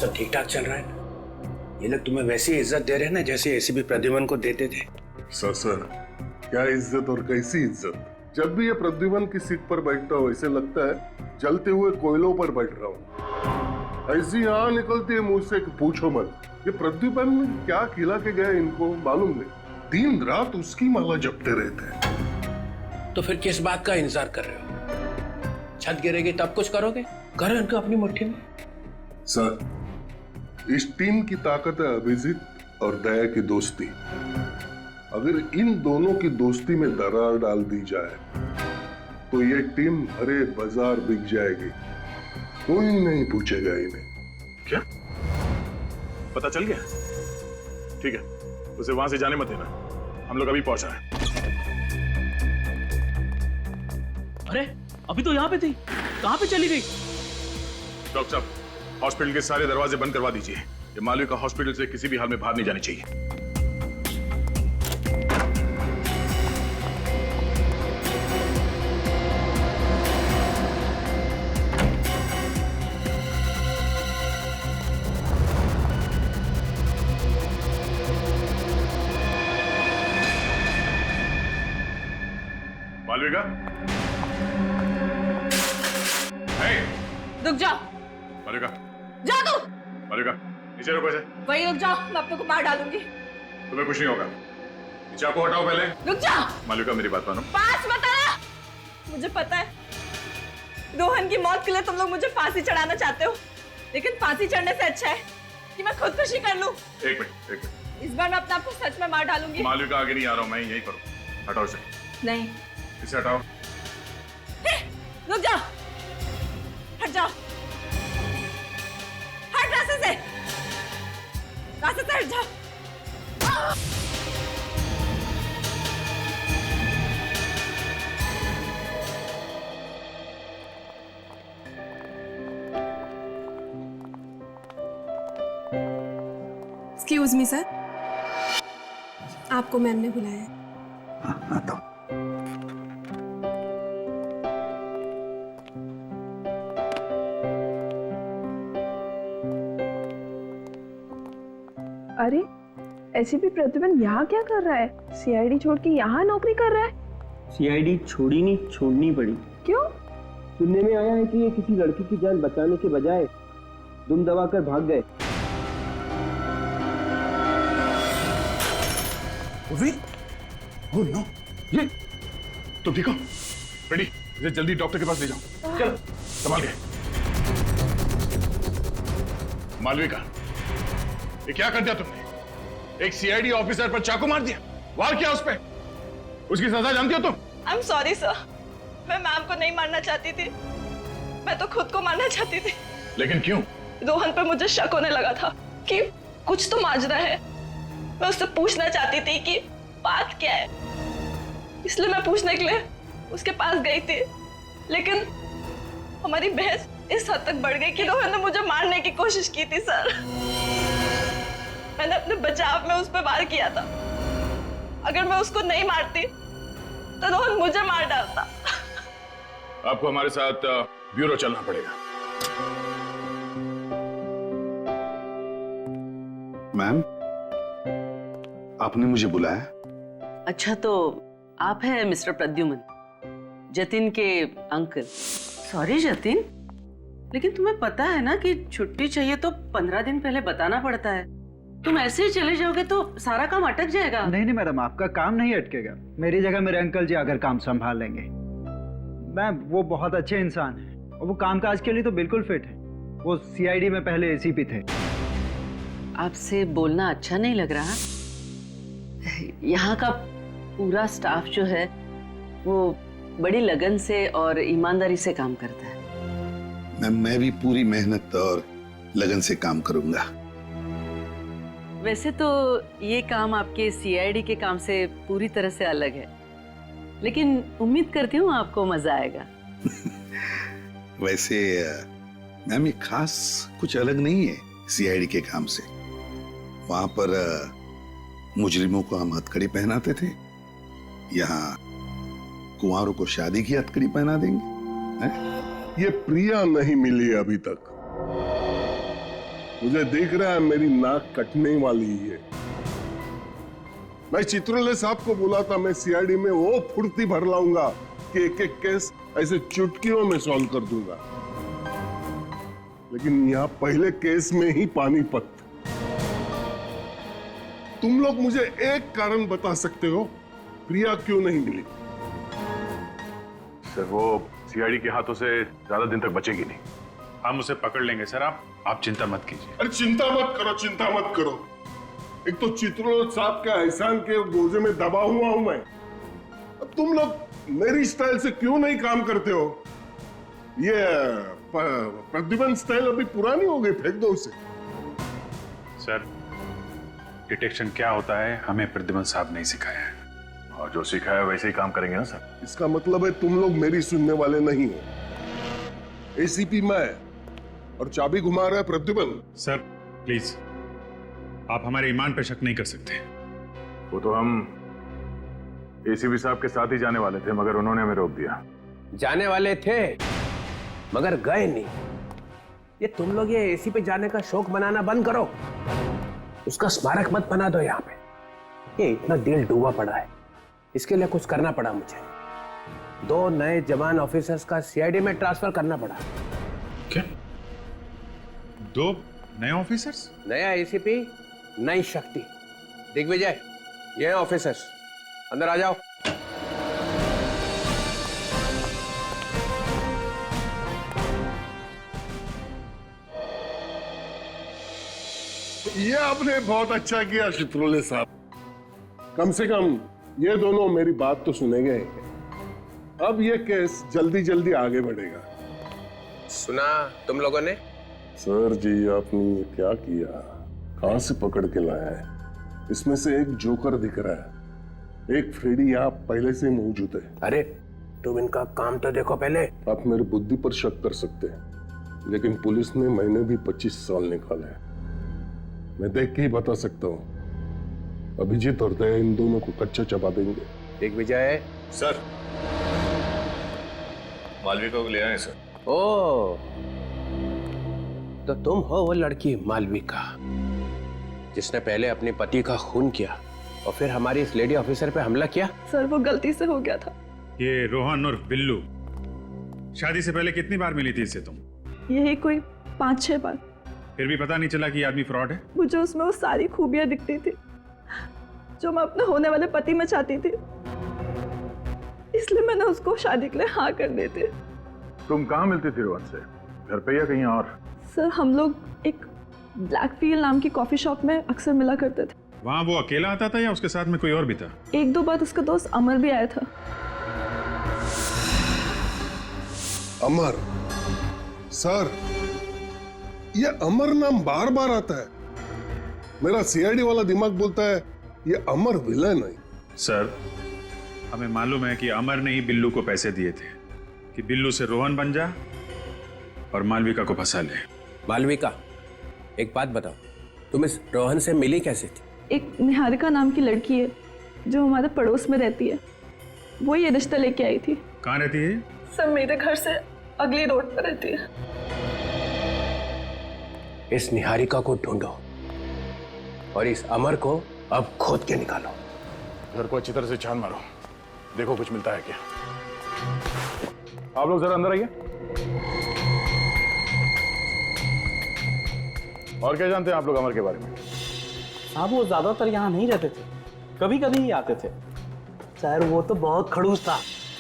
सब ठीक ठाक चल रहा है ना? ये लोग तुम्हें वैसी इज्जत दे रहे हैं ना जैसे एसीपी प्रद्युमन को देते थे। सर क्या इज्जत और कैसी इज्जत। जब भी ये प्रद्युमन की सीट पर बैठता हूँ ऐसे लगता है जलते हुए कोयलों पर बैठ रहा हूँ। ऐसी यहाँ निकलती है मुंह से कि पूछो मत। ये प्रद्युमन क्या खिला के गए इनको मालूम नहीं, दिन रात उसकी माला जपते रहते हैं। तो फिर किस बात का इंतजार कर रहे हो? छत गिरेगी तब कुछ करोगे? करो इनको अपनी मुट्ठी में। सर इस टीम की ताकत है अभिजीत और दया की दोस्ती। अगर इन दोनों की दोस्ती में दरार डाल दी जाए तो ये टीम हरे बाजार बिक जाएगी, कोई नहीं पूछेगा इन्हें। क्या पता चल गया? ठीक है, उसे वहां से जाने मत देना, हम लोग अभी पहुंच रहे हैं। अरे अभी तो यहाँ पे थी, कहाँ पे चली गई? डॉक्टर साहब हॉस्पिटल के सारे दरवाजे बंद करवा दीजिए। ये मालविका हॉस्पिटल से किसी भी हाल में बाहर नहीं जानी चाहिए। मालविका, रुक जाओ। मालविका, जा तू। मालविका नीचे रुको। ऐसे वही रुक जाओ, मैं अपने को मार डालूंगी। तुम्हें कुछ नहीं होगा। नीचे आपको हटाओ पहले। रुक जाओ। मालविका मेरी बात मानो। पास मत आना। मुझे पता है रोहन की मौत के लिए तुम लोग मुझे फांसी चढ़ाना चाहते हो, लेकिन फांसी चढ़ने से अच्छा है कि मैं खुदकुशी कर लूं। एक मिनट। इस बार मैं अपने आप को सच में मार डालूंगी। मालविका आगे नहीं आ रहा हूं, मैं यही करूं। हटाओ इसे। नहीं। इसे हटाओ। रुक जाओ, हट जाओ, हट रास्ते से हट जाओ। एक्सक्यूज मी सर, आपको मैम ने बुलाया है। आता हूं। अरे एसीपी प्रद्युमन यहाँ क्या कर रहा है? सीआईडी छोड़ के यहाँ नौकरी कर रहा है? सीआईडी छोड़ी नहीं, छोड़नी पड़ी। क्यों? सुनने में आया है कि ये किसी लड़की की जान बचाने के बजाय दुम दबाकर भाग गए। ओह नो, ये तुम ठीक हो? रेडी, इसे जल्दी डॉक्टर के पास ले जाओ। चलो संभाल के। मालविका, ये क्या कर दिया तुमने? एक सीआईडी ऑफिसर पर चाकू मार दिया, वार किया उस पे। उसकी सजा जानती हो तुम? आई एम सॉरी सर, मैं मैम को नहीं मारना चाहती थी, मैं तो खुद को मारना चाहती थी। लेकिन क्यों? रोहन पर मुझे शक होने लगा था कि कुछ तो माजरा है। मैं उससे पूछना चाहती थी कि बात क्या है, इसलिए मैं पूछने के लिए उसके पास गई थी। लेकिन हमारी बहस इस हद तक बढ़ गई कि रोहन ने मुझे मारने की कोशिश की थी सर। मैंने अपने बचाव में उस पर वार किया था। अगर मैं उसको नहीं मारती तो रोहन मुझे मार डालता। आपको हमारे साथ ब्यूरो चलना पड़ेगा। मैम, आपने मुझे बुलाया? अच्छा, तो आप हैं मिस्टर प्रद्युमन, जतिन के अंकल। सॉरी जतिन, लेकिन तुम्हें पता है ना कि छुट्टी चाहिए तो 15 दिन पहले बताना पड़ता है। तुम ऐसे ही चले जाओगे तो सारा काम अटक जाएगा। नहीं मैडम, आपका काम नहीं अटकेगा। मेरी जगह मेरे अंकल जी आकर काम संभाल लेंगे। मैम, वो बहुत अच्छे इंसान हैं और वो कामकाज के लिए तो बिल्कुल फिट है। वो सीआईडी में पहले एसीपी थे। आपसे बोलना अच्छा नहीं लग रहा। यहाँ का पूरा स्टाफ जो है वो बड़ी लगन से और ईमानदारी से काम करता है। मैम, मैं भी पूरी मेहनत और लगन से काम करूंगा। वैसे तो ये काम आपके सीआईडी के काम से पूरी तरह से अलग है, लेकिन उम्मीद करती हूँ आपको मजा आएगा। वैसे मैम, ये खास कुछ अलग नहीं है सीआईडी के काम से। वहां पर मुजरिमों को हम हथकड़ी पहनाते थे, यहाँ कुंवारों को शादी की हथकड़ी पहना देंगे। ये प्रिया नहीं मिली अभी तक। मुझे दिख रहा है मेरी नाक कटने वाली है। मैं चित्रोले साहब को बोला था मैं सीआईडी में वो फुर्ती भर लाऊंगा कि एक एक केस ऐसे चुटकियों में सॉल्व कर दूंगा, लेकिन यहाँ पहले केस में ही पानीपत। तुम लोग मुझे एक कारण बता सकते हो प्रिया क्यों नहीं मिली? सर वो सीआईडी के हाथों से ज्यादा दिन तक बचेगी नहीं। हम उसे पकड़ लेंगे सर, आप चिंता मत कीजिए। अरे चिंता मत करो, चिंता मत करो। एक तो चित्रोल साहब के एहसान के गोजे में दबा हुआ हूं मैं। अब तुम लोग मेरी स्टाइल से क्यों नहीं काम करते हो? ये प्रद्युमन स्टाइल अभी पुरानी हो गई, फेंक दो उसे। सर डिटेक्शन क्या होता है हमें प्रद्युमन साहब नहीं सिखाया है, और जो सिखाया है वैसे ही काम करेंगे ना सर। इसका मतलब है तुम लोग मेरी सुनने वाले नहीं हो। एसीपी मैं और चाबी घुमा रहा है प्रद्युमन। सर प्लीज, आप हमारे ईमान पे शक नहीं कर सकते। वो तो हम एसीपी साहब के साथ ही जाने वाले थे, मगर उन्होंने हमें रोक दिया। जाने वाले थे मगर गए नहीं। ये तुम लोग ये एसी पे जाने का शौक मनाना बंद करो, उसका स्मारक मत बना दो यहाँ पे। ये इतना दिल डूबा पड़ा है, इसके लिए कुछ करना पड़ा मुझे। 2 नए जवान ऑफिसर्स का सीआईडी में ट्रांसफर करना पड़ा। क्या 2 नए ऑफिसर्स? नया एसीपी, नई शक्ति। दिग्विजय, ये ऑफिसर्स, अंदर आ जाओ। ये आपने बहुत अच्छा किया चित्रोले साहब। कम से कम ये दोनों मेरी बात तो सुनेंगे। अब ये केस जल्दी जल्दी आगे बढ़ेगा। सुना तुम लोगों ने? सर जी आपने ये क्या किया? कहां से पकड़ के लाया है? इसमें से एक जोकर दिख रहा है, एक फ्रेडी यहाँ पहले से मौजूद है। अरे तुम इनका काम तो देखो पहले। आप मेरी बुद्धि पर शक कर सकते हैं, लेकिन पुलिस ने मैंने भी 25 साल निकाले हैं। मैं देख के ही बता सकता हूँ। अभिजीत और दया इन दोनों को कच्चा चबा देंगे। दिग्विजय। सर मालविका को ले आए सर। ओ, तो तुम हो वो लड़की मालविका जिसने पहले अपने पति का खून किया और फिर हमारी इस लेडी ऑफिसर पे हमला किया? सर वो गलती से हो गया था। ये रोहन और बिल्लू शादी से पहले कितनी बार मिली थी इससे तुम? यही कोई 5-6 बार। फिर भी पता नहीं चला कि ये आदमी फ्रॉड है? मुझे उसमें वो सारी खूबियां दिखती थी जो मैं अपने होने वाले पति में चाहती थी, इसलिए मैंने उसको शादी के लिए हाँ कर दी थी। तुम कहाँ मिलती थी रोहन से, घर पे या कहीं और? सर हम लोग एक ब्लैकफील्ड नाम की कॉफी शॉप में अक्सर मिला करते थे। वहाँ वो अकेला आता था या उसके साथ में कोई और भी था? 1-2 बार उसका दोस्त अमर भी आया था। अमर? सर ये अमर नाम बार बार आता है। मेरा सीआईडी वाला दिमाग बोलता है ये अमर विलन है। सर हमें मालूम है कि अमर ने ही बिल्लू को पैसे दिए थे कि बिल्लू से रोहन बन जा और मालविका को फंसा ले। मालविका, एक बात बताओ, तुम इस रोहन से मिली कैसे थी? एक निहारिका नाम की लड़की है जो हमारे पड़ोस में रहती है, वो ये रिश्ता लेके आई थी। कहाँ रहती है? सर मेरे घर से अगली रोड पर रहती है। इस निहारिका को ढूंढो और इस अमर को अब खोद के निकालो। घर को अच्छी तरह से छान मारो, देखो कुछ मिलता है क्या। आप लोग जरा अंदर आइए। और क्या जानते हैं आप लोग अमर के बारे में? साहब वो ज्यादातर यहाँ नहीं रहते थे, कभी कभी ही आते थे। सर वो तो बहुत खड़ूस था,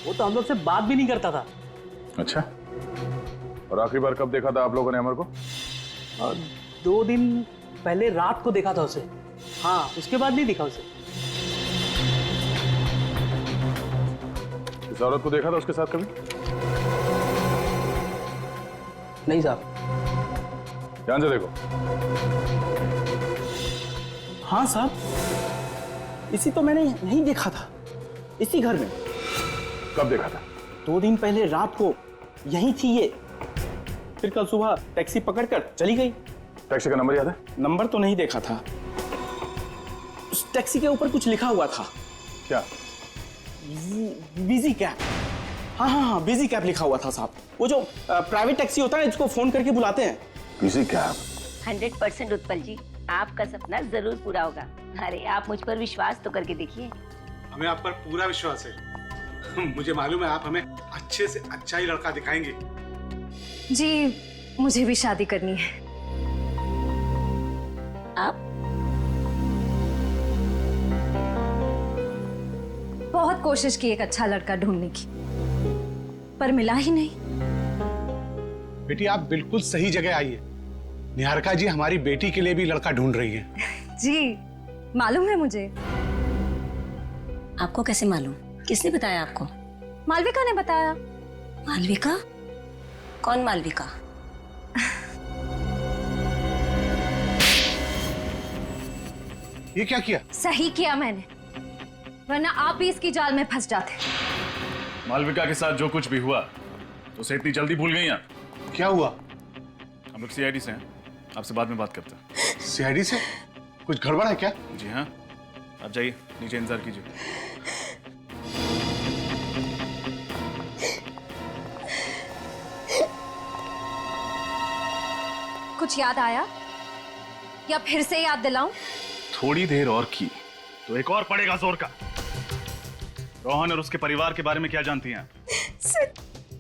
वो तो हम लोग से बात भी नहीं करता था। अच्छा, और आखिरी बार कब देखा था आप लोगों ने अमर को? 2 दिन पहले रात को देखा था उसे। हाँ, उसके बाद नहीं दिखा उसे। इस औरत को देखा था उसके साथ कभी? नहीं साहब। ध्यान से देखो। हाँ साहब, इसी तो मैंने नहीं देखा था, इसी घर में। कब देखा था? 2 दिन पहले रात को यहीं थी ये, फिर कल सुबह टैक्सी पकड़कर चली गई। टैक्सी का नंबर याद है? नंबर तो नहीं देखा था, उस टैक्सी के ऊपर कुछ लिखा हुआ था। क्या? Busy cab. हाँ हाँ हाँ, बिजी कैब लिखा हुआ था साहब। वो जो प्राइवेट टैक्सी होता है जिसको फोन करके बुलाते हैं। Busy cab? 100% उत्पल जी, आपका सपना जरूर पूरा होगा। अरे आप मुझ पर विश्वास तो करके देखिए। हमें आप पर पूरा विश्वास है। मुझे मालूम है आप हमें अच्छे से अच्छा ही लड़का दिखाएंगे। जी, मुझे भी शादी करनी है। आप? बहुत कोशिश की एक अच्छा लड़का ढूंढने की, पर मिला ही नहीं। बेटी आप बिल्कुल सही जगह आई है। निहारिका जी हमारी बेटी के लिए भी लड़का ढूंढ रही है। जी, मालूम है मुझे। आपको कैसे मालूम? किसने बताया आपको? मालविका ने बताया। मालविका? कौन मालविका? ये क्या किया? सही किया मैंने, वरना आप भी इसकी जाल में फंस जाते। मालविका के साथ जो कुछ भी हुआ तो उसे इतनी जल्दी भूल गई आप? क्या हुआ? हम लोग सीआईडी से हैं, आपसे बाद में बात करते हैं। सीआईडी से? कुछ गड़बड़ है क्या? जी हाँ, आप जाइए नीचे इंतजार कीजिए। कुछ याद आया या फिर से याद दिलाऊं? थोड़ी देर और की तो एक और पड़ेगा जोर का। रोहन और उसके परिवार के बारे में क्या जानती हैं आप? सर,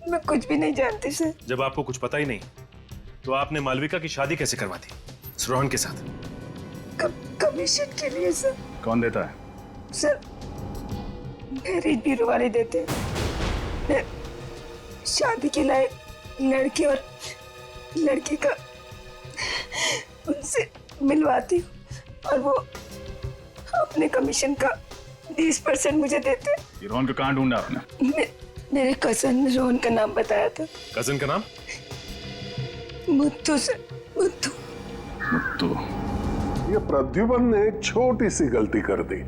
मैं कुछ भी नहीं जानती सर। जब आपको कुछ पता ही नहीं तो आपने मालविका की शादी कैसे करवा दी रोहन के साथ? कमीशन के लिए सर। कौन देता है? सर, मैरिज ब्यूरो वाले देते हैं। मैं शादी के लायक लड़के और लड़की का उनसे मिलवाती हूँ और वो अपने कमीशन का 20% मुझे देते हैं। ये रोहन को कहाँ ढूंढा आपने? मेरे कजन ने रोहन का नाम बताया था। कजन का नाम? मुत्तू सर, मुत्तू। मुत्तू। ये प्रद्युमन ने एक छोटी सी गलती कर दी,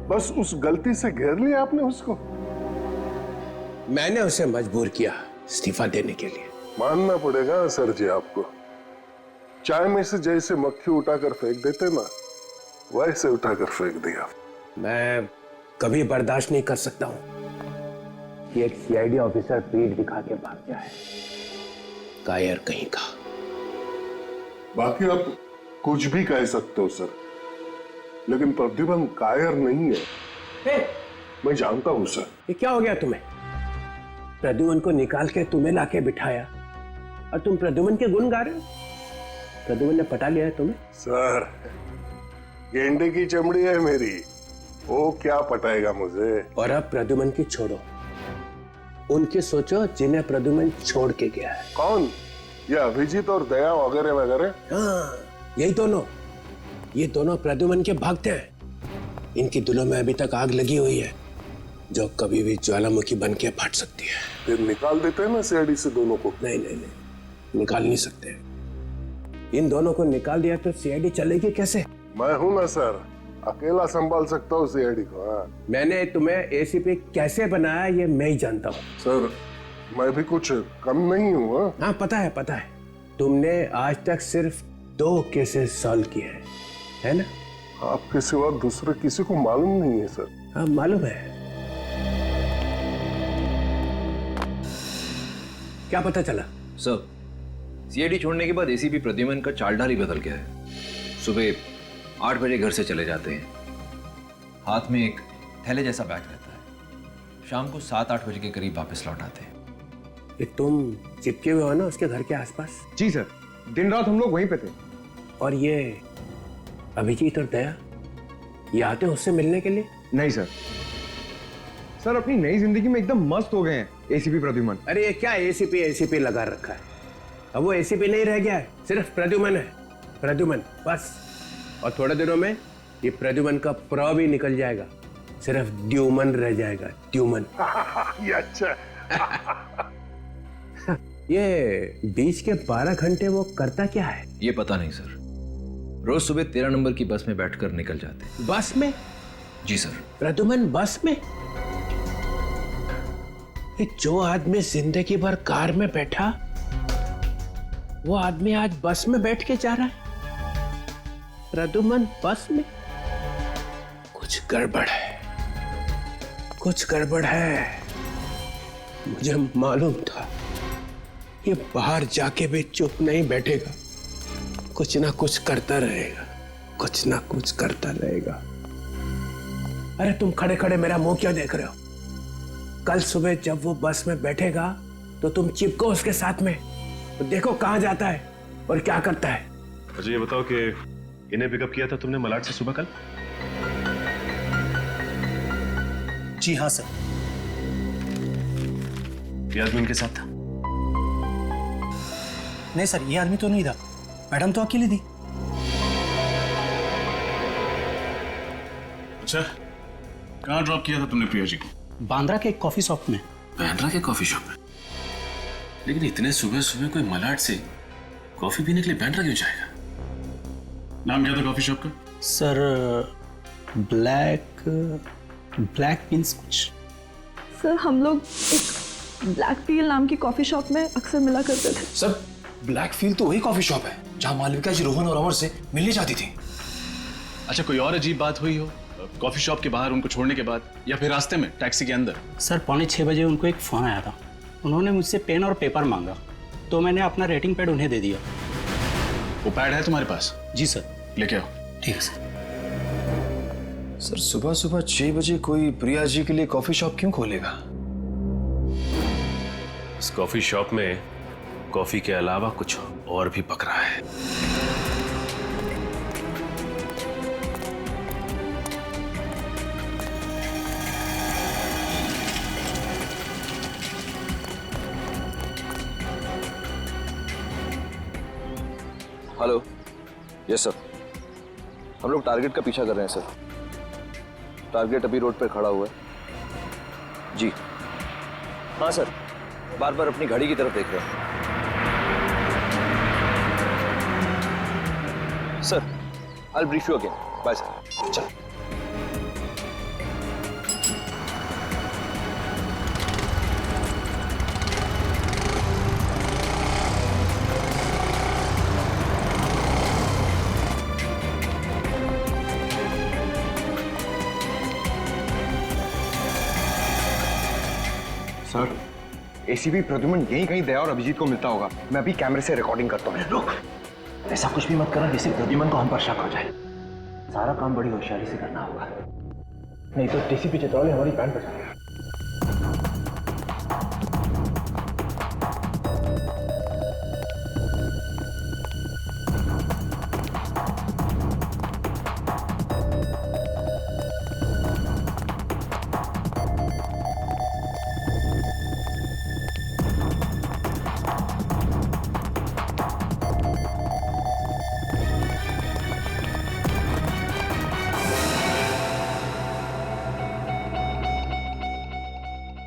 बस उस गलती से घेर लिया आपने उसको। मैंने उसे मजबूर किया इस्तीफा देने के लिए। मानना पड़ेगा सर जी आपको, चाय में से जैसे मक्खी उठाकर फेंक देते ना, वैसे उठाकर फेंक दिया। मैं कभी बर्दाश्त नहीं कर सकता हूं कि एक सीआईडी ऑफिसर पीठ दिखा के भाग जाए। कायर कहीं का। बाकी आप कुछ भी कह सकते हो सर, लेकिन प्रद्युमन कायर नहीं है। मैं जानता हूं सर। ये क्या हो गया तुम्हें? प्रद्युमन को निकाल के तुम्हें लाके बिठाया और तुम प्रद्युमन के गुण गा रहे हो? प्रद्युमन ने पटा लिया है तुम्हें? सर, गेंडे की चमड़ी है मेरी, वो क्या पटाएगा मुझे। और अब प्रद्युमन की छोड़ो, उनकी सोचो जिन्हें प्रद्युमन छोड़ के गया है। कौन? ये अभिजीत और दया वगैरह वगैरह? हाँ, यही दोनों। ये दोनों प्रद्युमन के भागते हैं। इनकी दिलों में अभी तक आग लगी हुई है जो कभी भी ज्वालामुखी बन के फट सकती है। फिर निकाल देते हैं ना सीआईडी से दोनों को। नहीं नहीं नहीं, निकाल नहीं सकते। इन दोनों को निकाल दिया तो सीआईडी चलेगी कैसे? मैं हूं ना सर, अकेला संभाल सकता हूँ सीआईडी को। हाँ। मैंने तुम्हें एसीपी कैसे बनाया ये मैं ही जानता हूँ। सर, मैं भी कुछ कम नहीं हूँ। हाँ, पता है पता है। तुमने आज तक सिर्फ 2 केसेस सॉल्व किए हैं, है ना? आपके सिवा दूसरे किसी को मालूम नहीं है सर। हाँ, मालूम है। क्या पता चला? सर, सीआईडी छोड़ने के बाद एसीपी प्रद्युमन का चालढाल ही बदल गया है। सुबह 8 बजे घर से चले जाते हैं, हाथ में एक थैले जैसा बैग रहता है। शाम को 7-8 बजे के करीब वापस लौट आते हैं। ये तुम चिपके हुए हो ना उसके घर के आसपास? जी सर, दिन रात हम लोग वहीं पे थे। और ये अभिजीत और दया, ये आते हैं उससे मिलने के लिए? नहीं सर, सर अपनी नई जिंदगी में एकदम मस्त हो गए हैं एसीपी प्रद्युमन। अरे ये क्या एसीपी लगा रखा है? अब वो एसीपी नहीं रह गया है, सिर्फ प्रद्युमन है। प्रद्युमन बस। और थोड़े दिनों में ये प्रद्युमन का प्र भी निकल जाएगा, सिर्फ द्युमन रह जाएगा। द्युमन। ये अच्छा। ये बीच के 12 घंटे वो करता क्या है? ये पता नहीं सर। रोज सुबह 13 नंबर की बस में बैठकर निकल जाते हैं। बस में? जी सर। प्रद्युमन बस में? जो आदमी जिंदगी भर कार में बैठा, वो आदमी आज बस में बैठ के जा रहा है। प्रद्युमन बस में? कुछ गड़बड़ है, कुछ गड़बड़ है। मुझे मालूम था ये बाहर जाके भी चुप नहीं बैठेगा। कुछ ना कुछ करता रहेगा, कुछ ना कुछ करता रहेगा। अरे तुम खड़े खड़े मेरा मुंह क्यों देख रहे हो? कल सुबह जब वो बस में बैठेगा तो तुम चिपको उसके साथ में, तो देखो कहां जाता है और क्या करता है। मुझे ये बताओ कि इन्हें पिकअप किया था तुमने मलाड से सुबह कल? जी हाँ सर। ये आदमी इनके साथ था? नहीं सर, ये आदमी तो नहीं था, मैडम तो अकेली थी। अच्छा, कहाँ ड्रॉप किया था तुमने प्रिया जी को? बांद्रा के एक कॉफी शॉप में। बांद्रा के कॉफी शॉप में? लेकिन इतने सुबह सुबह कोई मलाड से कॉफी पीने के लिए बांद्रा क्यों जाएगा? नाम क्या था कॉफी शॉप का? सर ब्लैक मीन्स कुछ। सर हम लोग एक ब्लैक फील नाम की कॉफी शॉप में अक्सर मिला करते थे। सर ब्लैक फील्ड तो वही कॉफी शॉप है जहां मालविका जी रोहन और अमर से मिलने जाती थी। अच्छा, कोई और अजीब बात हुई हो कॉफी शॉप के बाहर उनको छोड़ने के बाद, या फिर रास्ते में टैक्सी के अंदर? सर 6:45 उनको एक फोन आया था। उन्होंने मुझसे पेन और पेपर मांगा, तो मैंने अपना रेटिंग पैड उन्हें दे दिया। वो पैड है तुम्हारे पास? जी सर। लेके आओ। ठीक है सर। सर सुबह सुबह 6 बजे कोई प्रिया जी के लिए कॉफी शॉप क्यों खोलेगा? इस कॉफी शॉप में कॉफी के अलावा कुछ और भी पक रहा है। हेलो। यस सर, हम लोग टारगेट का पीछा कर रहे हैं सर। टारगेट अभी रोड पर खड़ा हुआ है। जी हाँ सर, बार बार अपनी घड़ी की तरफ देख रहे हैं। Sir I will brief you again. Bye sir. चल। सर एसीपी प्रद्युमन यहीं कहीं दया और अभिजीत को मिलता होगा। मैं अभी कैमरे से रिकॉर्डिंग करता हूँ। रुक, ऐसा कुछ भी मत करना जिससे प्रद्युमन को हम पर शक हो जाए। सारा काम बड़ी होशियारी से करना होगा, नहीं तो डीसीपी चित्रौले हमारी बैंड बजा देगा।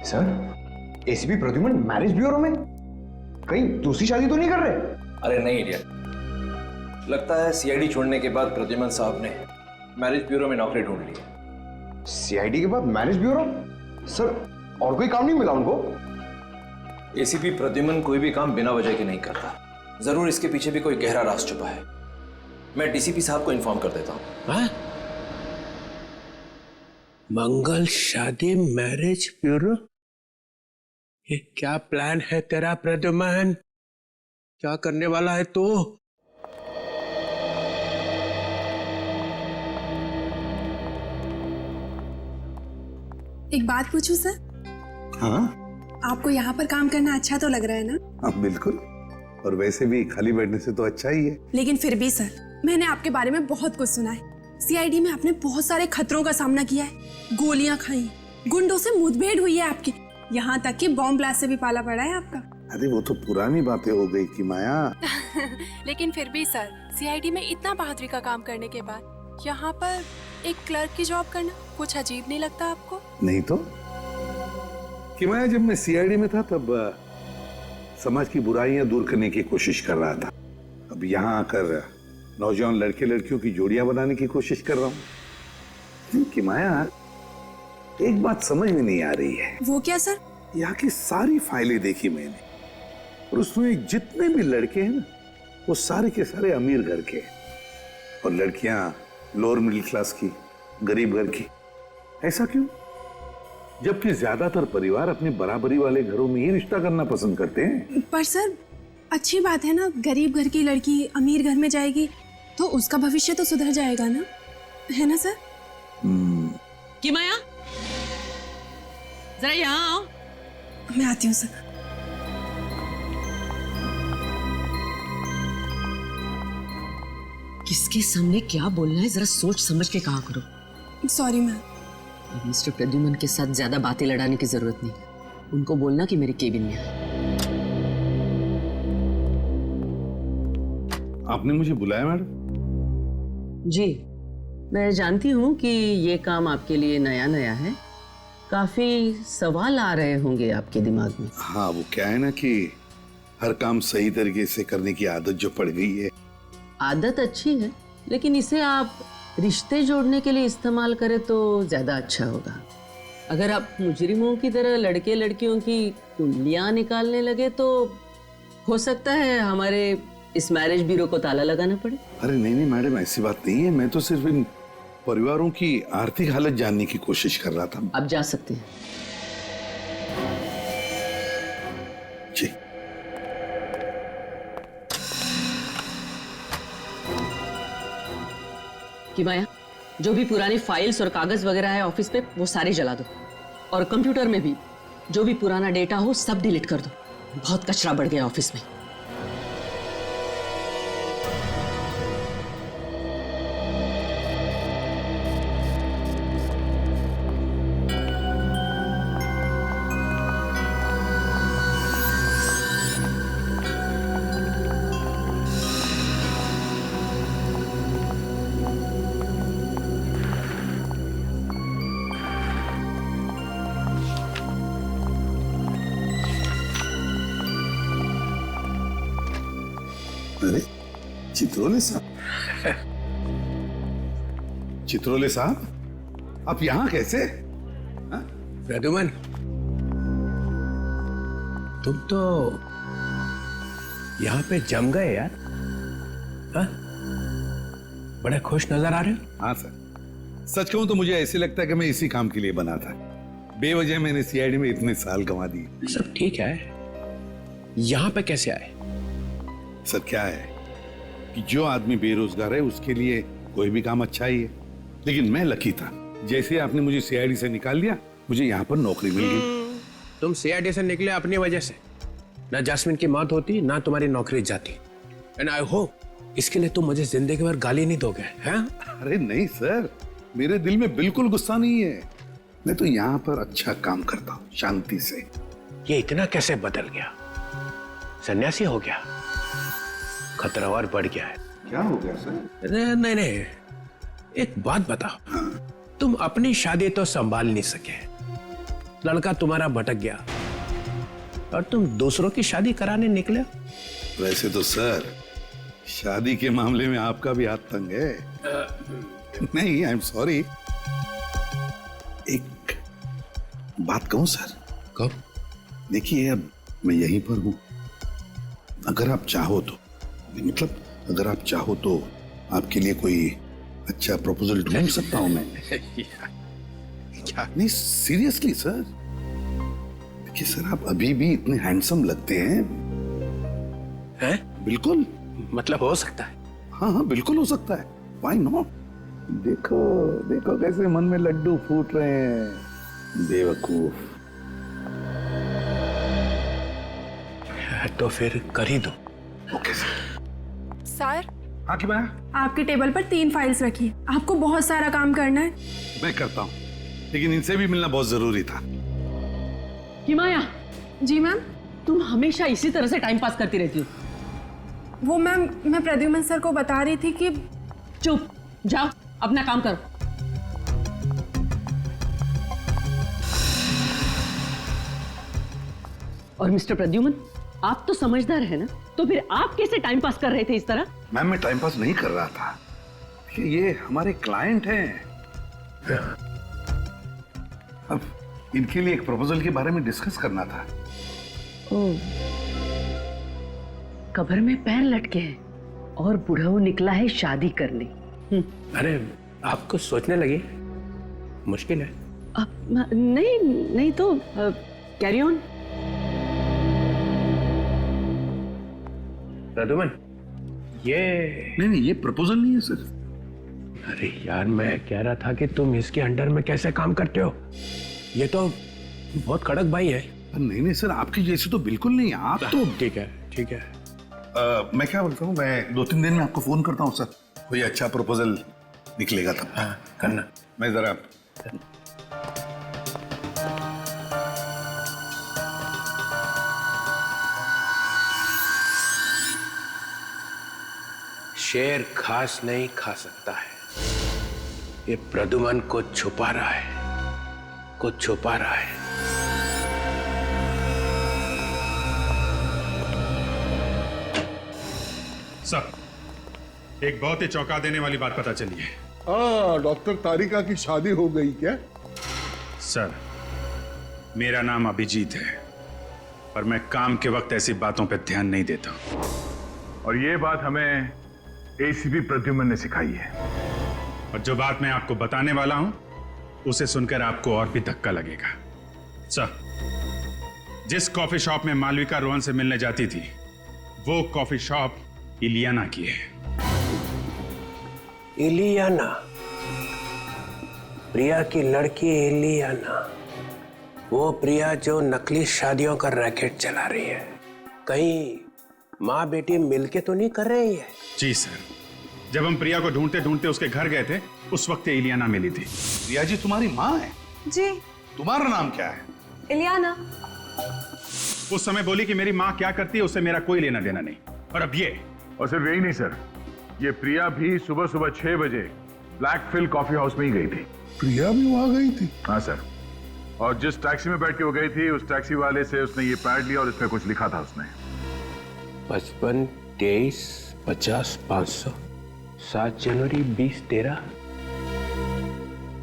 Sir ACP Pradyuman marriage bureau में? कहीं दूसरी शादी तो नहीं कर रहे? अरे नहीं इडियट, लगता है सीआईडी छोड़ने के बाद प्रद्युमन साहब ने मैरिज ब्यूरो में नौकरी ढूंढ ली है। सीआईडी के बाद मैरिज ब्यूरो? सर और कोई काम नहीं मिला उनको? एसीपी प्रद्युमन कोई भी काम बिना वजह के नहीं करता। जरूर इसके पीछे भी कोई गहरा राज छुपा है। मैं डीसीपी साहब को इन्फॉर्म कर देता हूँ। मंगल शादी मैरिज ब्यूरो, ये क्या प्लान है तेरा प्रद्युमन? क्या करने वाला है तू? एक बात पूछूं सर? हाँ आपको यहाँ पर काम करना अच्छा तो लग रहा है ना? हाँ बिल्कुल, और वैसे भी खाली बैठने से तो अच्छा ही है। लेकिन फिर भी सर, मैंने आपके बारे में बहुत कुछ सुना है। सीआईडी में आपने बहुत सारे खतरों का सामना किया है, गोलियां खाई, गुंडों से मुठभेड़ हुई है आपकी, यहाँ तक कि बॉम्ब ब्लास्ट से भी पाला पड़ा है आपका। अरे वो तो पुरानी बातें हो गई कि माया। लेकिन फिर भी सर, सीआईडी में इतना बहादुरी का काम करने के बाद यहाँ पर एक क्लर्क की जॉब करना कुछ अजीब नहीं लगता आपको? नहीं तो कि माया, जब मैं सीआईडी में था तब समाज की बुराइयां दूर करने की कोशिश कर रहा था। अब यहाँ आकर नौजवान लड़के लड़कियों की जोड़ियां बनाने की कोशिश कर रहा हूँ। कि माया, एक बात समझ में नहीं आ रही है। वो क्या सर? यहाँ की सारी फाइलें देखी मैंने, और उसमें जितने भी लड़के हैं ना, वो सारे के सारे अमीर घर के, और लड़कियां लोअर मिडिल क्लास की, गरीब घर की। ऐसा क्यों? जबकि ज्यादातर परिवार अपने बराबरी वाले घरों में ही रिश्ता करना पसंद करते हैं। पर सर, अच्छी बात है ना, गरीब घर की लड़की अमीर घर में जाएगी तो उसका भविष्य तो सुधर जाएगा ना, है ना सर? कि माया, जरा यहाँ आओ। मैं आती हूँ सर। किसके सामने क्या बोलना है, जरा सोच समझ के कहा करो। Sorry ma'am. अब मिस्टर प्रद्युमन के साथ ज्यादा बातें लड़ाने की जरूरत नहीं। उनको बोलना कि मेरे केबिन में आए। आपने मुझे बुलाया मैडम? जी, मैं जानती हूँ कि ये काम आपके लिए नया नया है, काफी सवाल आ रहे होंगे आपके दिमाग में। हाँ, वो क्या है ना कि हर काम सही तरीके से करने की आदत जो पड़ गई है। आदत अच्छी है, लेकिन इसे आप रिश्ते जोड़ने के लिए इस्तेमाल करें तो ज्यादा अच्छा होगा। अगर आप मुजरिमों की तरह लड़के लड़कियों की कुंडलियां निकालने लगे तो हो सकता है हमारे इस मैरिज ब्यूरो को ताला लगाना पड़े। अरे नहीं नहीं मैडम, ऐसी बात नहीं है। मैं तो सिर्फ इन परिवारों की आर्थिक हालत जानने की कोशिश कर रहा था। आप जा सकते हैं। जी। कि माया, जो भी पुरानी फाइल्स और कागज वगैरह है ऑफिस पे वो सारे जला दो, और कंप्यूटर में भी जो भी पुराना डेटा हो सब डिलीट कर दो। बहुत कचरा बढ़ गया ऑफिस में। अरे चित्रोले साहब, चित्रोले साहब, आप यहाँ कैसे? प्रद्युमन, तुम तो यहाँ पे जम गए यार। हाँ? बड़े खुश नजर आ रहे हो। हाँ सर, सच कहूं तो मुझे ऐसे लगता है कि मैं इसी काम के लिए बना था। बेवजह मैंने सीआईडी में इतने साल गंवा दिए। सब ठीक है, यहाँ पे कैसे आए? सर क्या है कि जो आदमी बेरोजगार है उसके लिए कोई भी काम अच्छा ही है, लेकिन मैं लकी था। जैसे आपने मुझे सीआईडी से निकाल दिया, मुझे यहाँ पर नौकरी मिल गई। तुम सीआईडी से निकले अपनी वजह से। ना जैस्मिन की मौत होती, ना तुम्हारी नौकरी जाती। एंड आई होप इसके लिए तुम मुझे जिंदगी भर गाली नहीं दोगे, हैं? अरे नहीं सर, मेरे दिल में बिल्कुल गुस्सा नहीं है। मैं तो यहाँ पर अच्छा काम करता हूँ, शांति से। ये इतना कैसे बदल गया? सन्यासी हो गया? खतरा और बढ़ गया है। क्या हो गया सर? नहीं नहीं, एक बात बताओ। हाँ। तुम अपनी शादी तो संभाल नहीं सके, लड़का तुम्हारा भटक गया और तुम दूसरों की शादी कराने निकले। वैसे तो सर, शादी के मामले में आपका भी हाथ तंग है। नहीं, आई एम सॉरी। एक बात कहूं सर? कब? देखिए, अब मैं यहीं पर हूं। अगर आप चाहो तो, मतलब अगर आप चाहो तो आपके लिए कोई अच्छा प्रपोजल ढूंढ सकता हूं मैं। क्या? नहीं सीरियसली सर। देखिए सर, आप अभी भी इतने हैंडसम लगते हैं। हैं? बिल्कुल। मतलब हो सकता है? हाँ हाँ, बिल्कुल हो सकता है। Why not? देखो देखो कैसे मन में लड्डू फूट रहे हैं, बेवकूफ। तो फिर कर ही दो। Okay sir. सर, हाँ की बात? आपकी टेबल पर 3 फाइल्स रखी है, आपको बहुत सारा काम करना है। मैं करता हूँ, लेकिन इनसे भी मिलना बहुत जरूरी था। कि माया। जी मैम। तुम हमेशा इसी तरह से टाइम पास करती रहती हो। वो मैम, मैं प्रद्युमन सर को बता रही थी कि। चुप, जाओ अपना काम करो। और मिस्टर प्रद्युमन, आप तो समझदार है ना, तो फिर आप कैसे टाइम पास कर रहे थे इस तरह? मैम, मैं टाइम पास नहीं कर रहा था। ये हमारे क्लाइंट हैं। अब इनके लिए एक प्रपोजल के बारे में डिस्कस करना था। ओह, कब्र में पैर लटके हैं और बुढ़ऊ निकला है शादी करने। अरे आप कुछ सोचने लगे? मुश्किल है। नहीं नहीं तो कैरी ऑन। प्रद्युमन, ये नहीं, ये प्रपोजल नहीं है सर। अरे यार, मैं कह रहा था कि तुम इसके अंडर में कैसे काम करते हो? ये तो बहुत कड़क भाई है। नहीं सर, आपकी जैसी तो बिल्कुल नहीं। आप तो ठीक है, ठीक है। मैं क्या बोलता हूँ, मैं 2-3 दिन में आपको फोन करता हूँ सर। कोई अच्छा प्रपोजल निकलेगा तब। हाँ, करना। मैं जरा शेर घास नहीं खा सकता है। ये प्रद्युमन को छुपा रहा है, कुछ छुपा रहा है। सर, एक बहुत ही चौंका देने वाली बात पता चली है। डॉक्टर तारिका की शादी हो गई क्या? सर, मेरा नाम अभिजीत है, पर मैं काम के वक्त ऐसी बातों पर ध्यान नहीं देता। और ये बात हमें एसीपी प्रद्युमन ने सिखाई है। और जो बात मैं आपको बताने वाला हूं, उसे सुनकर आपको और भी धक्का लगेगा। सर, जिस कॉफी शॉप में मालविका रोहन से मिलने जाती थी, वो कॉफी शॉप इलियाना की है। इलियाना? प्रिया की लड़की इलियाना? वो प्रिया जो नकली शादियों का रैकेट चला रही है? कहीं माँ बेटी मिलके तो नहीं कर रही है? जी सर, जब हम प्रिया को ढूंढते ढूंढते उसके घर गए थे, उस वक्त इलियाना मिली थी। प्रिया जी तुम्हारी माँ है? जी। तुम्हारा नाम क्या है? इलियाना। उस समय बोली कि मेरी माँ क्या करती है उससे मेरा कोई लेना देना नहीं। और अब ये। और सिर्फ यही नहीं सर, ये प्रिया भी सुबह सुबह 6 बजे ब्लैक फिल कॉफी हाउस में ही गई थी। प्रिया भी वहां गई थी? हाँ सर, और जिस टैक्सी में बैठ के वो गई थी, उस टैक्सी वाले से उसने ये पैड लिया और इसमें कुछ लिखा था उसने। 55 23 50 500, 7 जनवरी 20 13,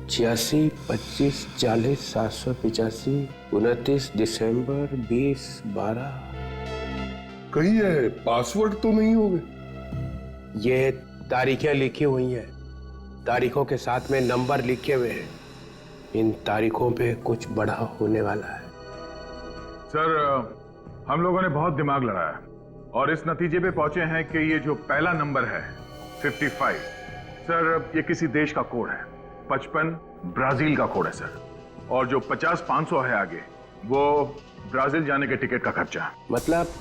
86 25 40 785, 29 दिसंबर 20 12। कहीं ये पासवर्ड तो नहीं होगे? ये तारीखें लिखी हुई हैं, तारीखों के साथ में नंबर लिखे हुए हैं। इन तारीखों पे कुछ बड़ा होने वाला है। सर, हम लोगों ने बहुत दिमाग लड़ाया और इस नतीजे पे पहुंचे हैं कि ये जो पहला नंबर है 55, सर, ये किसी देश का कोड है। 55 ब्राजील का कोड है सर। और जो 50-500 है आगे, वो ब्राजील जाने के टिकट का खर्चा। मतलब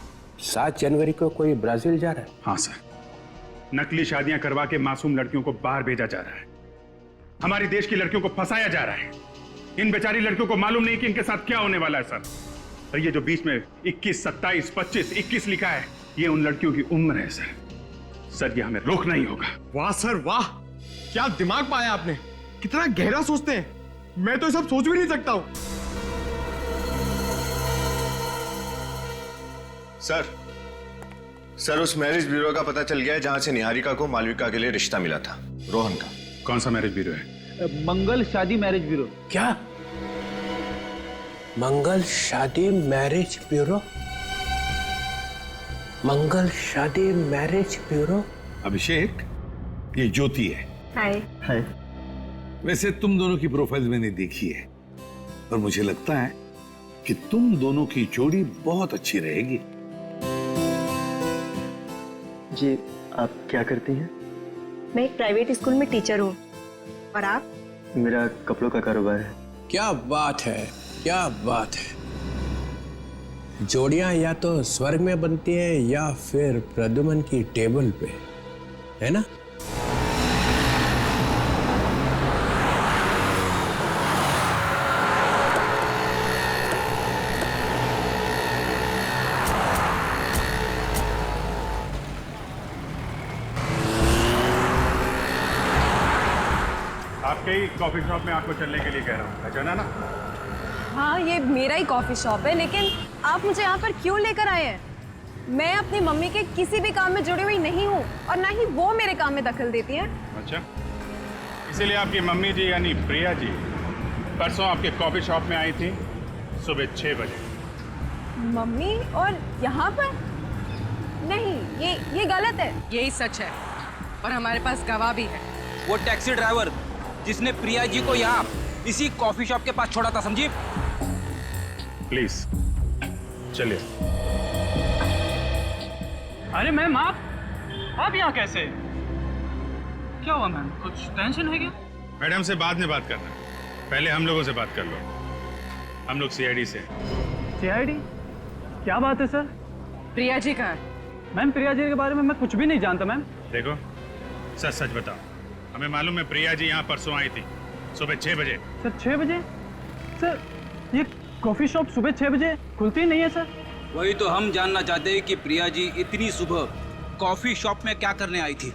7 जनवरी को कोई ब्राजील जा रहा है? हाँ सर, नकली शादियां करवा के मासूम लड़कियों को बाहर भेजा जा रहा है। हमारी देश की लड़कियों को फंसाया जा रहा है। इन बेचारी लड़कियों को मालूम नहीं कि इनके साथ क्या होने वाला है सर। और ये जो बीच में 21, 27, 25, 21 लिखा है, ये उन लड़कियों की उम्र है सर। सर, ये हमें रोकना ही होगा। वाह सर वाह, क्या दिमाग पाया आपने। कितना गहरा सोचते हैं, मैं तो ये सब सोच भी नहीं सकता हूं। सर, उस मैरिज ब्यूरो का पता चल गया है जहां से निहारिका को मालविका के लिए रिश्ता मिला था, रोहन का। कौन सा मैरिज ब्यूरो है? मंगल शादी मैरिज ब्यूरो। क्या? मंगल शादी मैरिज ब्यूरो? मंगल शादी मैरिज ब्यूरो? अभिषेक, ये ज्योति है। हाय। हाय। वैसे तुम दोनों की प्रोफाइल मैंने देखी है और मुझे लगता है कि तुम दोनों की जोड़ी बहुत अच्छी रहेगी। जी, आप क्या करती हैं? मैं एक प्राइवेट स्कूल में टीचर हूँ। और आप? मेरा कपड़ों का कारोबार है। क्या बात है, क्या बात है। जोड़ियां या तो स्वर्ग में बनती हैं या फिर प्रद्युमन की टेबल पे, है ना? आपके ही कॉफी शॉप में आपको चलने के लिए कह रहा हूँ, पहचाना ना? हाँ, ये मेरा ही कॉफी शॉप है, लेकिन आप मुझे यहाँ पर क्यों लेकर आए हैं? मैं अपनी मम्मी के किसी भी काम में जुड़ी हुई नहीं हूँ और ना ही वो मेरे काम में दखल देती हैं। अच्छा, इसीलिए आपकी मम्मी जी यानी प्रिया जी परसों आपके कॉफी शॉप में आई थी सुबह 6 बजे। मम्मी? और यहाँ पर? नहीं, ये गलत है। यही सच है और हमारे पास गवाह भी है। वो टैक्सी ड्राइवर जिसने प्रिया जी को यहाँ इसी कॉफी शॉप के पास छोड़ा था, समझी? प्लीज चलिए। अरे मैम आप यहाँ कैसे? क्या हुआ मैम, कुछ टेंशन है क्या? मैडम से बाद में बात करना, पहले हम लोगों से बात कर लो। हम लोग सीआईडी से। सीआईडी? क्या बात है सर? प्रिया जी कहाँ है? मैम प्रिया जी के बारे में मैं कुछ भी नहीं जानता मैम। देखो सच सच बताओ, हमें मालूम है प्रिया जी यहाँ परसों आई थी सुबह 6 बजे। सर 6 बजे? सर ये कॉफी शॉप सुबह 6 बजे खुलती ही नहीं है सर। वही तो हम जानना चाहते हैं कि प्रिया जी इतनी सुबह कॉफी शॉप में क्या करने आई थी।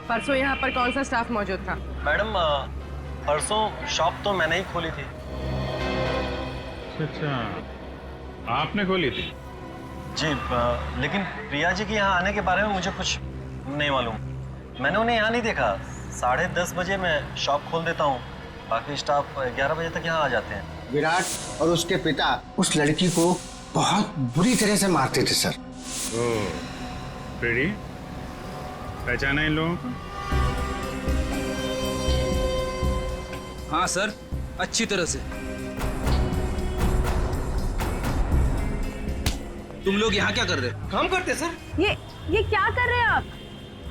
परसों यहाँ पर कौन सा स्टाफ मौजूद था? मैडम परसों शॉप तो मैंने ही खोली थी। अच्छा, आपने खोली थी? जी लेकिन प्रिया जी के यहाँ आने के बारे में मुझे कुछ नहीं मालूम। मैंने उन्हें यहाँ नहीं देखा। 10:30 बजे मैं शॉप खोल देता हूँ, बाकी स्टाफ 11 बजे तक यहाँ आ जाते हैं। विराट और उसके पिता उस लड़की को बहुत बुरी तरह से मारते थे सर। ओह, प्रीति, पहचाना इन लोगों को? हाँ सर, अच्छी तरह से। तुम लोग यहाँ क्या कर रहे हो? काम करते सर। ये क्या कर रहे हैं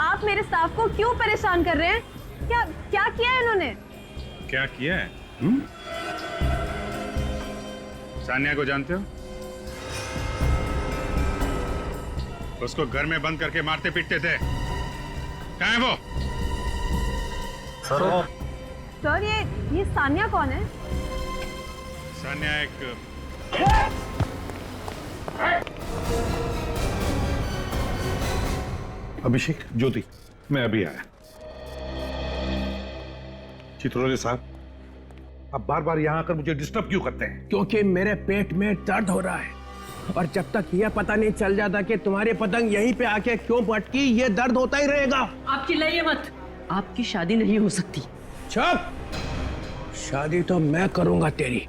आप मेरे स्टाफ को क्यों परेशान कर रहे हैं? क्या किया है इन्होंने? क्या किया है? सानिया को जानते हो? उसको घर में बंद करके मारते पीटते थे। कहाँ है वो? सर ये सानिया कौन है? सानिया एक अभिषेक, ज्योति, मैं अभी आया। चित्रोले साहब, आप बार बार यहाँ आकर मुझे डिस्टर्ब क्यों करते हैं? क्योंकि मेरे पेट में दर्द हो रहा है और जब तक यह पता नहीं चल जाता कि तुम्हारी पतंग यहीं पे आके क्यों पटकी, ये दर्द होता ही रहेगा। आप चिल्लाइए मत, आपकी शादी नहीं हो सकती। चुप! शादी तो मैं करूंगा तेरी।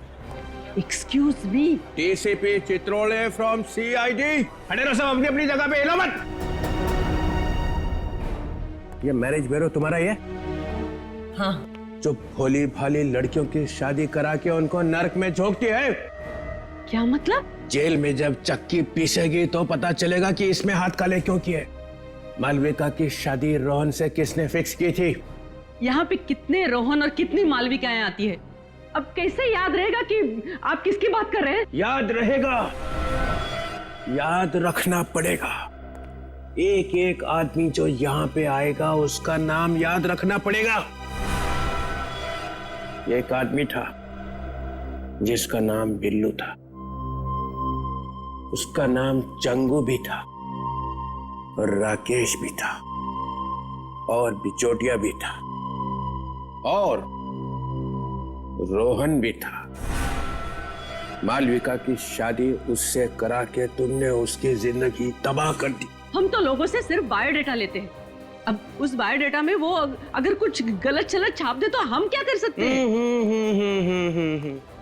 Excuse me. TCP Chitrole from CID. खड़े रहो सब अपनी अपनी जगह पे, हिलो मत। ये मैरिज ब्यूरो तुम्हारा ही है? हाँ। जो भोली भाली लड़कियों की शादी करा के उनको नरक में झोंकती है। क्या मतलब? जेल में जब चक्की पीसेगी तो पता चलेगा कि इसमें हाथ काले क्यों किए। मालविका की शादी रोहन से किसने फिक्स की थी? यहाँ पे कितने रोहन और कितनी मालविकाएं आती है, अब कैसे याद रहेगा कि आप किसकी बात कर रहे हैं? याद रहेगा, याद रखना पड़ेगा। एक एक आदमी जो यहाँ पे आएगा उसका नाम याद रखना पड़ेगा। एक आदमी था जिसका नाम बिल्लू था, उसका नाम चंगू भी था और राकेश भी था और बिचौटिया भी था और रोहन भी था। मालविका की शादी उससे करा के तुमने उसकी जिंदगी तबाह कर दी। हम तो लोगों से सिर्फ बायोडेटा लेते हैं, अब उस बायोडेटा में वो अगर कुछ गलत चलत छाप दे तो हम क्या कर सकते हैं?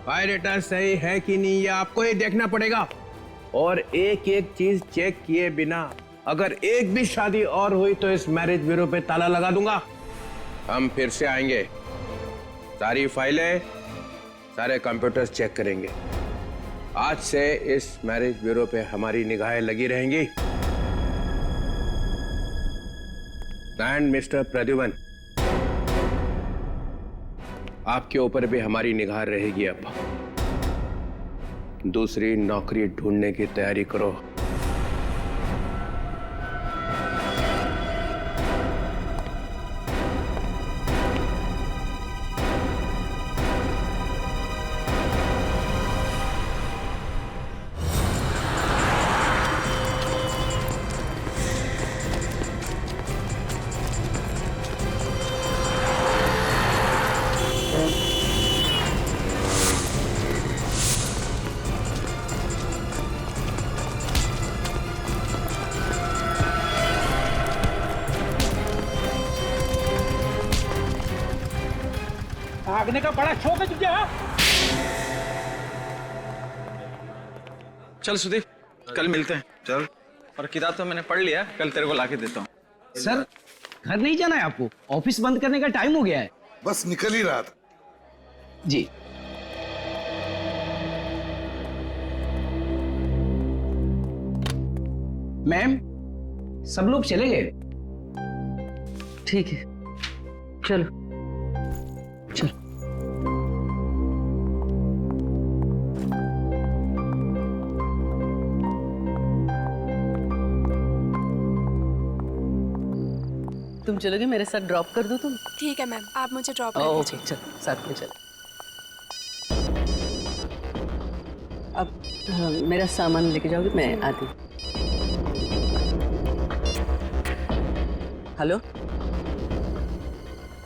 बायोडेटा सही है कि नहीं ये आपको ही देखना पड़ेगा और एक एक चीज चेक किए बिना अगर एक भी शादी और हुई तो इस मैरिज ब्यूरो पे ताला लगा दूंगा। हम फिर से आएंगे, सारी फाइलें, सारे कंप्यूटर्स चेक करेंगे। आज से इस मैरिज ब्यूरो पे हमारी निगाहें लगी रहेंगी। एंड मिस्टर प्रद्युमन, आपके ऊपर भी हमारी निगाह रहेगी। अब दूसरी नौकरी ढूंढने की तैयारी करो। भागने का बड़ा शौक है तुझे? हाँ? चल सुदीप, कल मिलते हैं। चल। और किताब तो मैंने पढ़ लिया, कल तेरे को लाके देता हूँ। सर घर नहीं जाना है आपको? ऑफिस बंद करने का टाइम हो गया है। बस निकल ही रहा था। जी। मैम, सब लोग चले गए। ठीक है, चलो चलो। तुम चलोगे मेरे साथ? ड्रॉप कर दो तुम? ठीक है मैम, आप मुझे ड्रॉप कर ओके, दीजिए। चलो साथ में चलो। अब मेरा सामान लेके जाओगे? मैं आती। हेलो,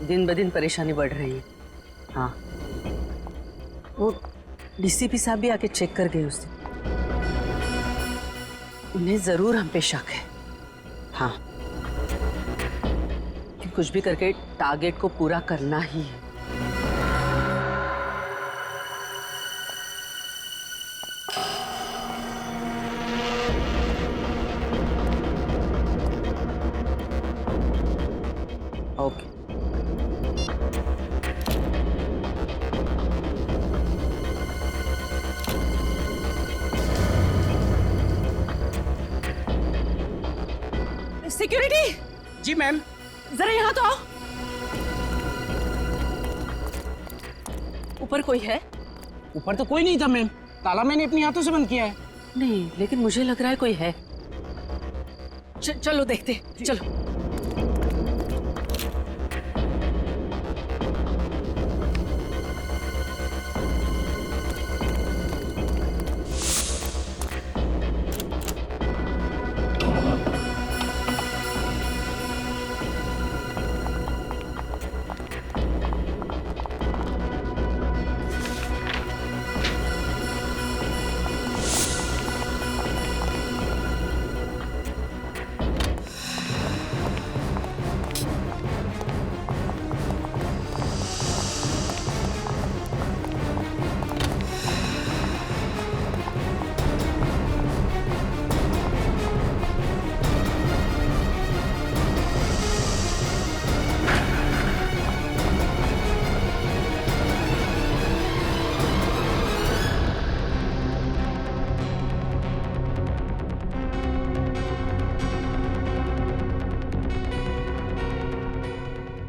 दिन ब दिन परेशानी बढ़ रही है। हाँ, वो डीसीपी साहब भी आके चेक कर गए उस दिन। उन्हें जरूर हम पे शक है। हाँ, कि कुछ भी करके टारगेट को पूरा करना ही है। ओके। सिक्योरिटी जी मैम, जरा यहाँ तो आओ। ऊपर कोई है? ऊपर तो कोई नहीं था मैम, ताला मैंने अपने हाथों से बंद किया है। नहीं, लेकिन मुझे लग रहा है कोई है। चलो देखते, चलो।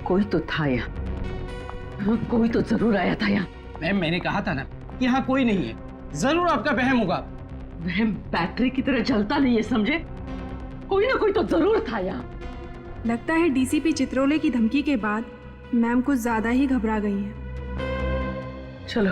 कोई तो था यहाँ, कोई तो जरूर आया था यहाँ। मैम मैंने कहा था ना कि यहाँ कोई नहीं है, जरूर आपका वहम होगा। वहम बैटरी की तरह जलता नहीं है, समझे? कोई ना कोई तो जरूर था यहाँ। लगता है डीसीपी चित्रोले की धमकी के बाद मैम कुछ ज्यादा ही घबरा गई हैं। चलो।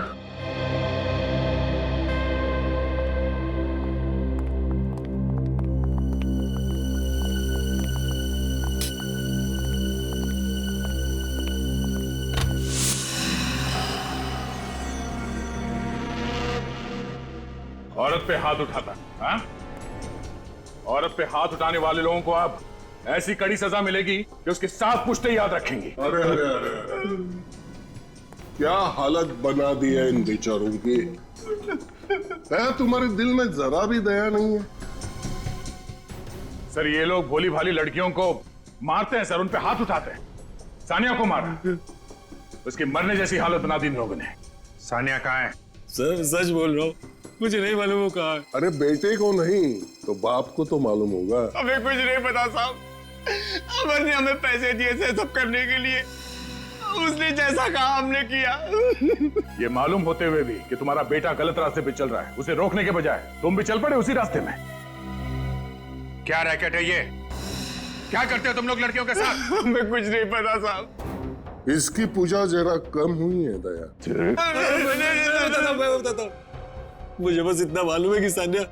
औरत पे हाथ उठाता, हाँ? औरत पे हाथ उठाने वाले लोगों को अब ऐसी कड़ी सजा मिलेगी कि उसके 7 पुश्ते याद रखेंगी। अरे अरे अरे, क्या हालत बना दी है इन बेचारों की। तुम्हारे दिल में जरा भी दया नहीं है। सर ये लोग भोली भाली लड़कियों को मारते हैं सर, उन पे हाथ उठाते हैं। सानिया को मारा, उसकी मरने जैसी हालत बना दी इन लोगों ने। सानिया कहाँ है? सर सच बोल रहा हूँ, मुझे नहीं मालूम वो कहाँ है। अरे बेटे को नहीं तो बाप को तो मालूम होगा। हमें कुछ नहीं पता साहब, अमर ने हमें पैसे दिए थे सब करने के लिए, उसने जैसा कहा हमने किया। ये मालूम होते हुए भी कि तुम्हारा बेटा गलत रास्ते पे चल रहा है, उसे रोकने के बजाय तुम भी चल पड़े उसी रास्ते में। क्या रैकेट है ये? क्या करते हो तुम लोग लड़कियों के साथ? हमें कुछ नहीं पता साहब। इसकी पूजा जरा कम हुई है दया। मैं बताता हूँ। मुझे बस इतना मालूम है कि सानिया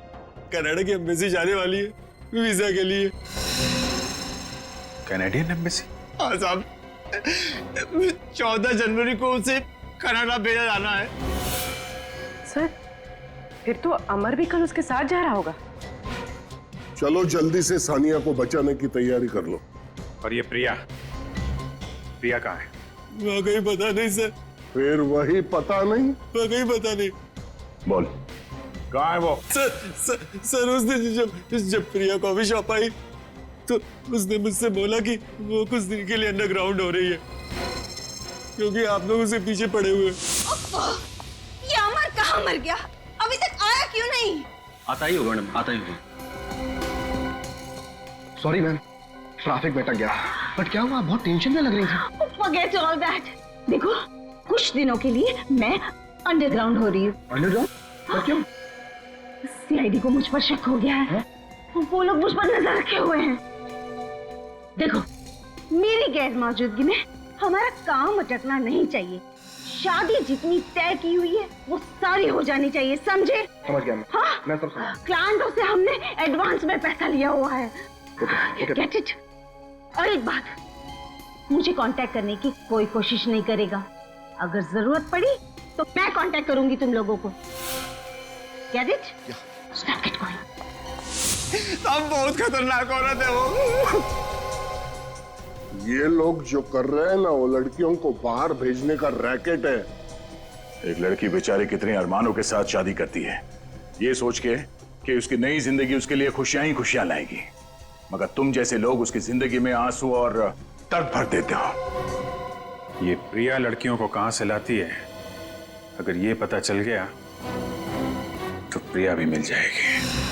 कनाडा की एम्बेसी जाने वाली है वीजा के लिए। Canadian embassy? हाँ साहब, 14 जनवरी को उसे कनाडा भेजा जाना है। सर, फिर तो अमर भी कल उसके साथ जा रहा होगा। चलो जल्दी से सानिया को बचाने की तैयारी कर लो। और ये प्रिया, प्रिया कहाँ है? वाकई पता नहीं सर। फिर वही पता नहीं? वाकई पता नहीं। बोल कहाँ है वो? सर उस दिन जब प्रिया कॉफी शॉप आई तो उसने मुझसे बोला कि वो कुछ दिन के लिए अंडरग्राउंड हो रही है क्योंकि आप लोग उसे पीछे पड़े हुए। ये अमर कहाँ मर गया? अभी तक आया क्यों नहीं? आता ही होगा मैडम, आता ही होगा। सॉरी मैम, ट्रैफिक में अटक गया। बट क्या हुआ? बहुत टेंशन में लग रही थी। Forget all that. देखो, कुछ दिनों के लिए मैं अंडरग्राउंड हो रही हूँ। अंडरग्राउंड? पर क्यों? सीआईडी को मुझ पर शक हो गया है। वो लोग मुझ पर नजर रखे हुए हैं। देखो, मेरी गैर मौजूदगी में हमारा काम अटकना नहीं चाहिए। शादी जितनी तय की हुई है वो सारी हो जानी चाहिए, समझे? समझ गया मैं। हाँ? मैं सब समझ। क्लाइंटों से हमने एडवांस में पैसा लिया हुआ है। ओके। Get it? और एक बात, मुझे कांटेक्ट करने की कोई कोशिश नहीं करेगा। अगर जरूरत पड़ी तो मैं कांटेक्ट करूंगी तुम लोगों को। Get it? Stop get going. अब बहुत खतरनाक औरत है वो। ये लोग जो कर रहे हैं ना, वो लड़कियों को बाहर भेजने का रैकेट है। एक लड़की बेचारी कितने अरमानों के साथ शादी करती है, ये सोच के कि उसकी नई जिंदगी उसके लिए खुशियां ही खुशियां लाएगी, मगर तुम जैसे लोग उसकी जिंदगी में आंसू और दर्द भर देते हो। ये प्रिया लड़कियों को कहां से लाती है, अगर ये पता चल गया तो प्रिया भी मिल जाएगी।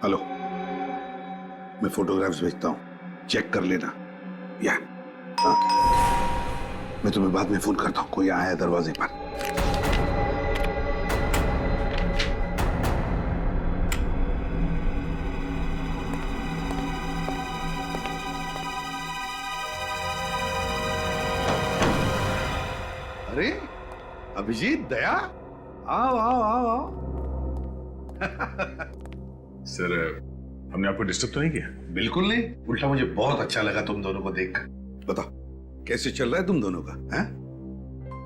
हेलो, मैं फोटोग्राफ्स भेजता हूँ, चेक कर लेना। या हाँ, मैं तुम्हें बाद में फोन करता हूँ, कोई आया है दरवाजे पर। अरे अभिजीत, दया, आओ आओ आओ आओ। सर, हमने आपको डिस्टर्ब तो नहीं किया? बिल्कुल नहीं, उल्टा मुझे बहुत अच्छा लगा तुम दोनों को देखकर। बताओ कैसे चल रहा है तुम दोनों का? हैं?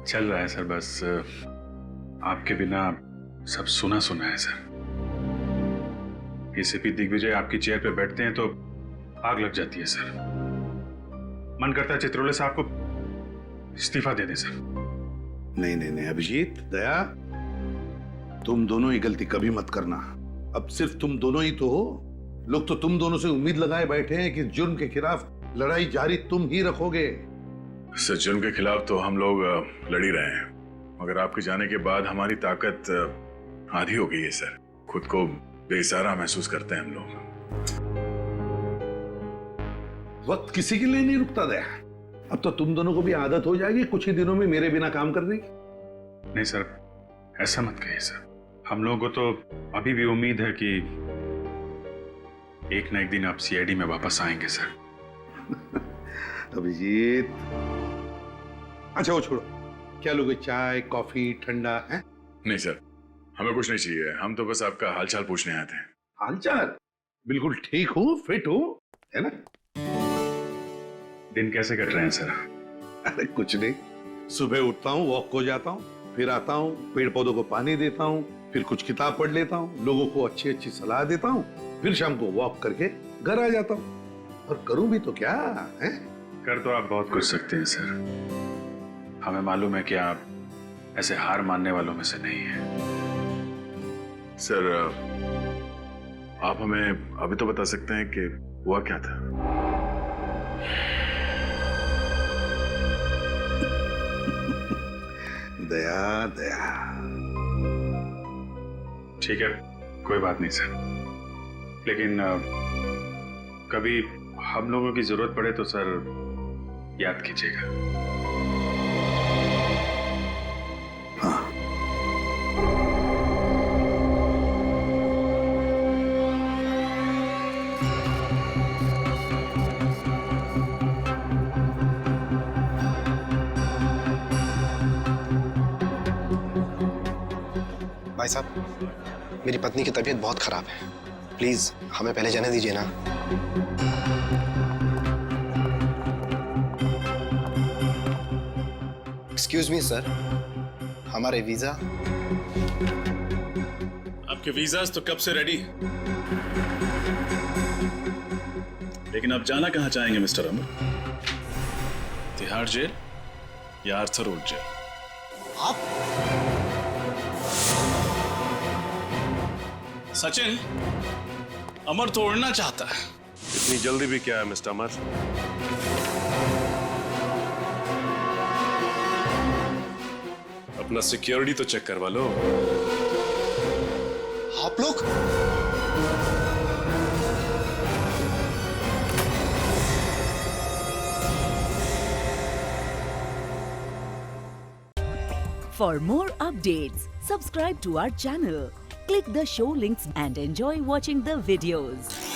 चल रहा है सर, बस आपके बिना सब सुना सुना है सर। एसीपी दिग्विजय आपकी चेयर पे बैठते हैं तो आग लग जाती है सर। मन करता है चित्रोले साहब को इस्तीफा दे दें सर। नहीं नहीं नहीं अभिजीत, दया, तुम दोनों ही गलती कभी मत करना। अब सिर्फ तुम दोनों ही तो हो। लोग तो तुम दोनों से उम्मीद लगाए बैठे हैं कि जुर्म के खिलाफ लड़ाई जारी तुम ही रखोगे। सर, जुर्म के खिलाफ तो हम लोग लड़ ही रहे हैं, मगर आपके जाने के बाद हमारी ताकत आधी हो गई है सर। खुद को बेसहारा महसूस करते हैं हम लोग। वक्त किसी के लिए नहीं रुकता दया। अब तो तुम दोनों को भी आदत हो जाएगी कुछ ही दिनों में मेरे बिना काम करने की। नहीं सर, ऐसा मत कहिए सर। हम लोगों को तो अभी भी उम्मीद है कि एक न एक दिन आप सीआईडी में वापस आएंगे सर। अभिजीत, अच्छा वो छोड़ो, क्या लोगे? चाय, कॉफी, ठंडा है? नहीं सर, हमें कुछ नहीं चाहिए। हम तो बस आपका हालचाल पूछने आए थे। हालचाल? बिल्कुल ठीक हूँ, फिट हूँ, है ना? दिन कैसे कट रहे हैं सर? अरे कुछ नहीं, सुबह उठता हूँ, वॉक को जाता हूँ, फिर आता हूँ, पेड़ पौधों को पानी देता हूँ, फिर कुछ किताब पढ़ लेता हूँ, लोगों को अच्छी अच्छी सलाह देता हूँ, फिर शाम को वॉक करके घर आ जाता हूँ। और करूँ भी तो क्या है? कर तो आप बहुत कुछ सकते हैं सर। हमें मालूम है कि आप ऐसे हार मानने वालों में से नहीं हैं। सर, आप हमें अभी तो बता सकते हैं कि हुआ क्या था? दया दया। ठीक है, कोई बात नहीं सर, लेकिन कभी हम लोगों की जरूरत पड़े तो सर याद कीजिएगा। हाँ। भाई साहब, मेरी पत्नी की तबीयत बहुत खराब है, प्लीज हमें पहले जाने दीजिए ना। एक्सक्यूज मी सर, हमारे वीजा। आपके वीजास तो कब से रेडी, लेकिन आप जाना कहां चाहेंगे मिस्टर अमर? तिहाड़ जेल या आर्थर रोड जेल? आप सचिन, अमर तो उड़ना चाहता है। इतनी जल्दी भी क्या है मिस्टर अमर? अपना सिक्योरिटी तो चेक करवा लो। आप लोग For more updates, subscribe to our channel, click the show links and enjoy watching the videos.